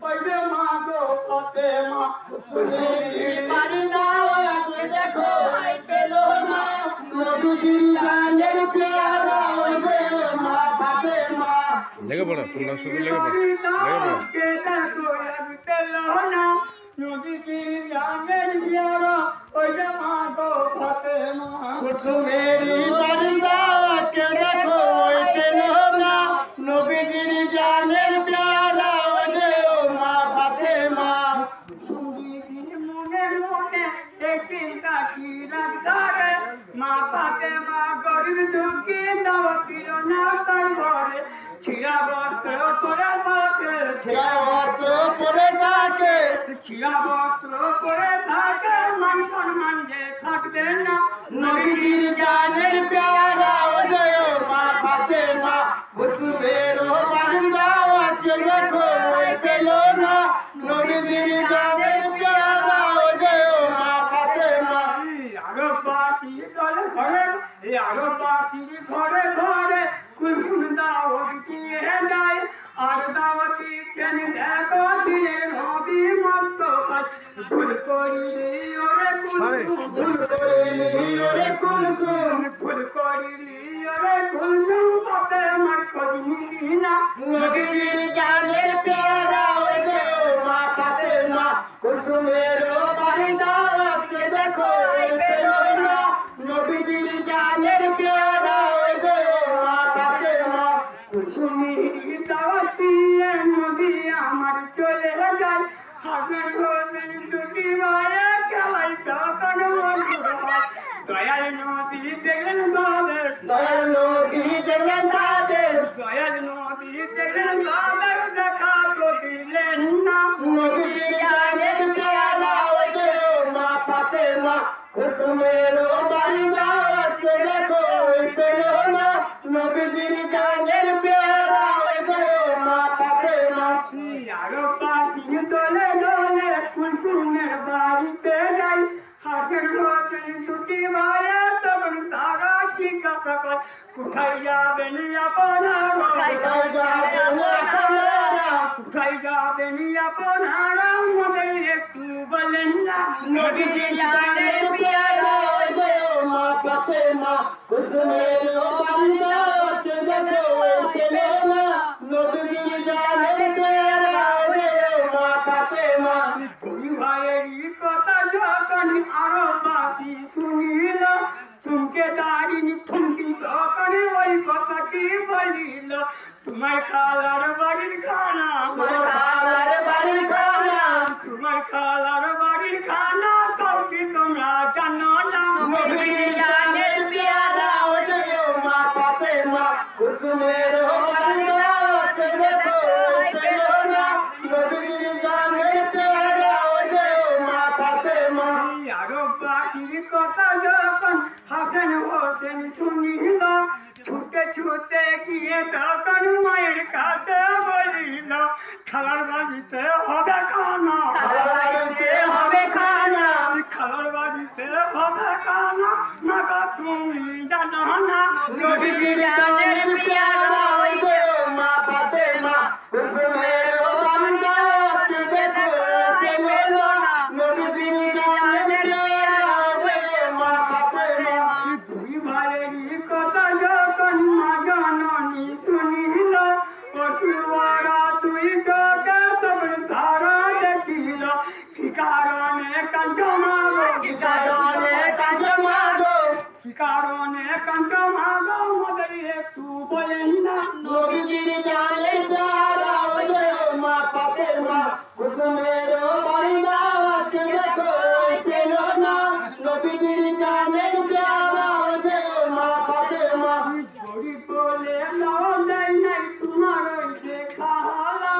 ওই যে মা গো ফাতেমা সুমির বাড়ি দাওয়াত দেখো আই পেলো না নবীজির জানের প্যারা ওই যে মা ফাতেমা লেগে পড়ো তোমরা শুধু লেগে পড়ো কে দেখো আই পেলো না নবীজির জানের প্যারা ওই যে মা গো ফাতেমা সুমির বাড়ি দাওয়াত কে দেখো আই পেলো না নবীজির জানের প্যারা ওই যে মা ফাতেমা মনে মনে এই চিন্তা কি রাখদারে মা ফাতেমা গরিব দুঃখী দাওয়াত দিল না তার ঘরে ছিঁড়া বস্ত্র পরে থাকে ছিঁড়া বস্ত্র পরে থাকে ছিঁড়া বস্ত্র পরে থাকে মান সম্মান যে থাকবে না নবীজির জানের প্যারা ও জয় মা ফাতেমা কুসুমের বাড়ি দাওয়াত দেখো ওই পেলো না নবীজির জানের প্যারা ও জয় মা ফাতেমা আরো বাসি দলে ঘরে আরো বাসি ঘরে ঘরে কুসুম দাওয়াত দিয়ে যায় আর দাওয়াতি চেন দেখো দিয়ে নবী মস্ত ভুল করিলি ওরে কুলসুম ভুল করিলি ওরে কুলসুম ভুল করিলি ওরে কুলসুম ফাতেমার খোঁজ নিলি না নবীজির জানের প্যারা ওই যে মা ফাতেমা কুলসুমের বাড়ি দাওয়াত দেখো ওই পেলো না নবীজির জানের প্যারা ওই যে মা ফাতেমা কুলসুমের দাওয়াত দিয়ে নবী আমার চলে যায় হাসান হোসেন দুটি মায়ে খেলাই তখন দয়াল নবী দেখলেন তাদের দয়াল নবী দেখলেন তাদের দয়াল নবী দেখলেন তাদের দেখা তো দিলেন না নবীর জানের প্যারা ওই যে মা ফাতেমা কুসুমের বাড়ি দাওয়াত দেখো ওই পেলো না নবীজির জানের প্যারা ওই যে মা ফাতেমা আরো পাশি দলে দলে কুলসুমের বাড়িতে যাই হাসের হোসেন দুটি মায়ে তখন তারা জিজ্ঞাসা করে কোথায় যাবেন আপনারা কোথায় যাবেন আপনারা মশাই একটু বলেন না নবীজির জানের প্যারা ওই যে মা ফাতেমা কুসুমের বাড়ি দাওয়াত দেখো ওই পেলো না নবীজির জানের প্যারা ওই যে মা ফাতেমা দুই ভাইয়েরই কথা যখন আরো বাসি শুনিল চুমকে দাঁড়িয়ে থমকি তখন ওই কথা কি বলিল তোমার খালার বাড়ির খানা তোমার খালার বাড়ির খানা তোমার খালার বাড়ির খানা তাও কি তোমরা জানো না নবীজির জানের প্যারা ওই যে মা ফাতেমা কুসুমের বাড়ি দাওয়াত দেখো ওই পেলো না নবীজির জানের প্যারা ওই যে মা ফাতেমা আরো বাসির কথা যখন হাসান হোসেন শুনিল ছুটে ছুটে গিয়ে তখন মায়ের কাছে বলিল খালার বাড়িতে হবে খানা খালার বাড়িতে হবে খানা খালার বাড়িতে হবে খানা না তুমি জানো না নবীজির জানের প্যারা ওই যে মা ফাতেমা কুসুমের বাড়ি দাওয়াত দেখো পেলো না নবীজির জানের প্যারা ওই যে মা ফাতেমা দুই ভাইয়েরই কথা যখন মা জননী শুনিল অসুবরা দুই চোখে সবর ধারা দেখিল কি কারণে কাঞ্চ মাগো কি কারণে কাঞ্চ মাগো কি কারণে কাঞ্চ মাগো মদের একটু বলেন না নবীজির জানের প্যারা ওই যে মা ফাতেমা কুসুমের বাড়ি দাওয়াত দেখো ওই পেলো না নবীজির জানের প্যারা ওই যে মা ফাতেমা ঝড়ি বলে দাও দেয় নাই তোমার ওই যে খালা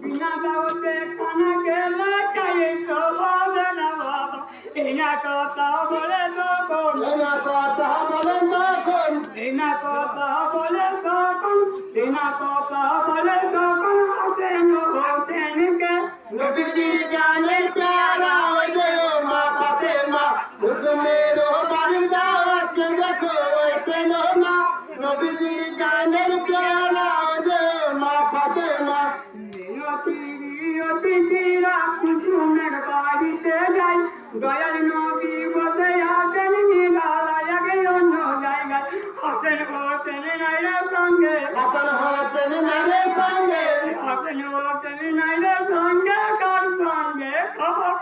বিনা দাওতে খানা গেলে চাই তো হবে না বাবা এই না কথা বলে তখন এই না কথা বলে তখন এই না কথা বলে তখন এই না কথা বলে তখন হাসেন হোসেনকে নবীজির জানের প্যারা ওই যে মা ফাতেমা কুসুমের বাড়ি দাওয়াত দেখো ওই পেলো না নবীজির জানের প্যারা ওই যে মা ফাতেমা কুলসুমের বাড়িতে যাই দয়াল নবী বসে আছেন নিরালায় আগে অন্য জায়গায় হাসেন হোসেন নাইরা সঙ্গে হাসান হোসেন নাইরে সঙ্গে হাসেন হোসেন নাইরা সঙ্গে কার সঙ্গে খবর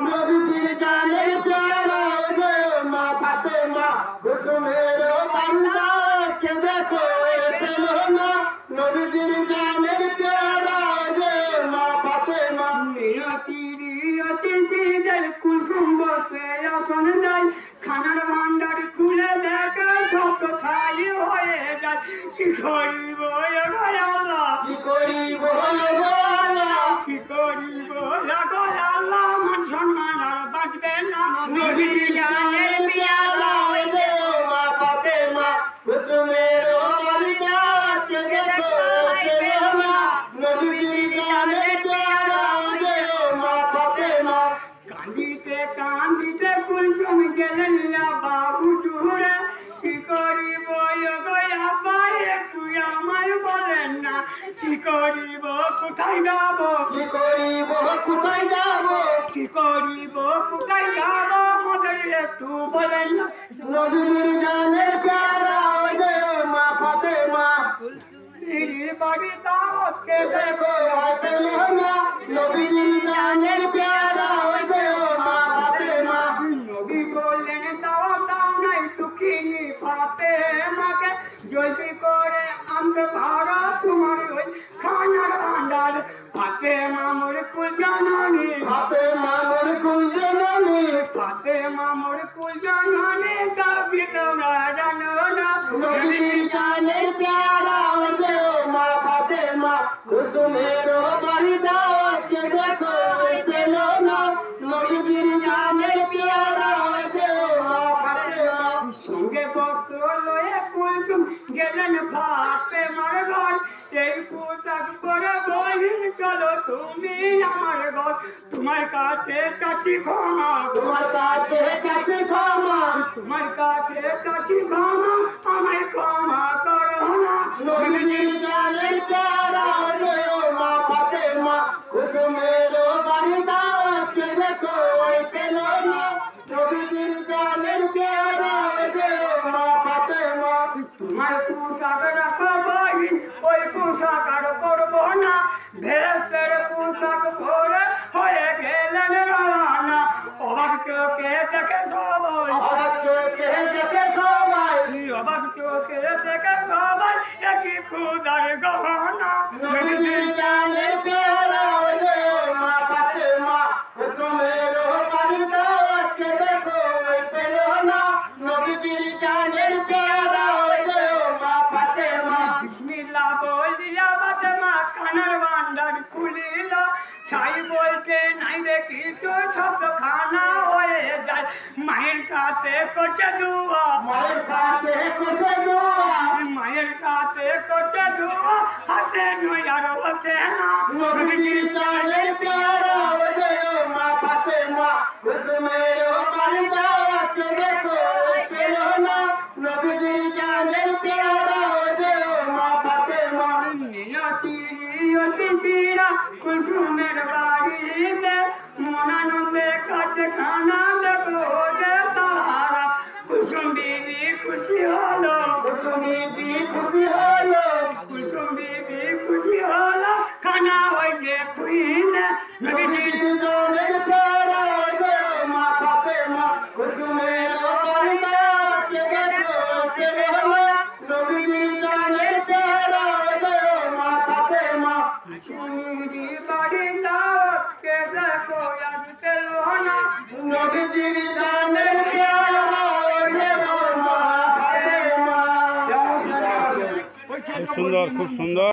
নবীজির জানের প্যারা ওরে মা ফাতেমা কুসুমের বান্দা কে দেখো পেল না নবীজির জানের প্যারা ওরে মা ফাতেমা মিনতিরি অতিথিদের কুলসুম বসে আসন দেয় খানার ভান্ডার খুলে দেখে সব ছাই হয়ে যায় কি করিব আল্লাহ কি করিব গো আল্লাহ কি করিব আল্লাহ মান সম্মান আর বাঁচবে না নবীজির জানের প্যারা ওরে মা ফাতেমা কুসুমের বান্দা কে দেখো পেল না নবীজির জানের প্যারা ওরে মা ফাতেমা কান্দিতে কান্দিতে কুলসুম গেলেন বাবু চুরে কি করিব আব্বা একটু আমায় বলেন না কি করিব কোথায় যাব কি করিব কোথায় যাব কি করিব কোথায় যাব মদের একটু বলেন না নবীর জানের প্যারা ওরে মা ফাতেমা বাড়ি দাওয়াতকে দেখো ভয় পেল না নবীর জানের প্যারা ওরে মা ফাতেমা নবী বললেন দাওয়াত দাও নাই দুঃখিনী ফাতেমাকে জলদি করে আনতে পারো তোমার ওই খানার ভান্ডার ফাতেমা মোর কুল জাননী ফাতেমা মোর কুল জননী ফাতেমা মোর কুল জাননী দাবি তোমরা জানো না নবীর জানের প্যারা ওরে মা ফাতেমা কুসুমের বাড়ি দাওয়াতকে দেখো পেল না নবীর জানের প্যারা ওরে মা ফাতেমা সঙ্গে বস্ত্র লয়ে কুলসুম গেলেন ফাতেমার ঘর এই পোশাক পরে বহিন চলো তুমি আমার ঘর তোমার কাছে চাচি ক্ষমা তোমার কাছে কাছে ক্ষমা তোমার কাছে চাচি ক্ষমা আমায় ক্ষমা করো না নবীর জানের প্যারা ওরে মা ফাতেমা কুসুমের বাড়ি দাওয়াতকে দেখো পেল না নবীর জানের প্যারা ওরে মা ফাতেমা তোমার পোশাক রাখো বহিন ওই পোশাক আর করবো না ভেস্তের পোশাক পরে হয়ে গেলেন রওনা অবাক চোখে দেখে সবাই অবাক চোখে দেখে সবাই অবাক চোখে দেখে সবাই একই খুদার গহনা নবীর জানের প্যারা ওরে মা ফাতেমা কুসুমের বাড়ি দাওয়াতকে দেখো পেল না নবীর জানের প্যারা ওরে মা ফাতেমা বিসমিল্লাহ বলিয়া ফাতেমা খানার ভান্ডার খুলিল ছাই বলতে নাই রে কিছু শব্দ খানা হয়ে যায় মায়ের সাথে করছে দুয়া মায়ের সাথে কোথায় দোয়া মায়ের সাথে করছে দুয়া হাসে নই আর হাসে না নবীর জানের প্যারা ওরে মা ফাতেমা কুসুমের বাড়ি দাওয়াতকে দেখো পেল না নবীর জানের প্যারা ওরে মা ফাতেমা মিনতিরি অতিথিরা কুলসুমের বাড়িতে মনানন্দে কাছে খানা দেখো যে তাহারা কুলসুম বিবি খুশি হলো কুসুম বিবি খুশি হলো কুলসুম বিবি খুশি হলো খানা হয়েছে খুইনে নবীজির নবীর জানের প্যারা ওরে মা ফাতেমা কুসুমের বাড়ি দাওয়াতকে দেখো পেল না নবীর জানের প্যারা ওরে মা ফাতেমা শুনিরি বাড়ি দাওয়াতকে দেখো আজ পেলো না নবীর জানের প্যারা ওরে মা ফাতেমা খুব সুন্দর খুব সুন্দর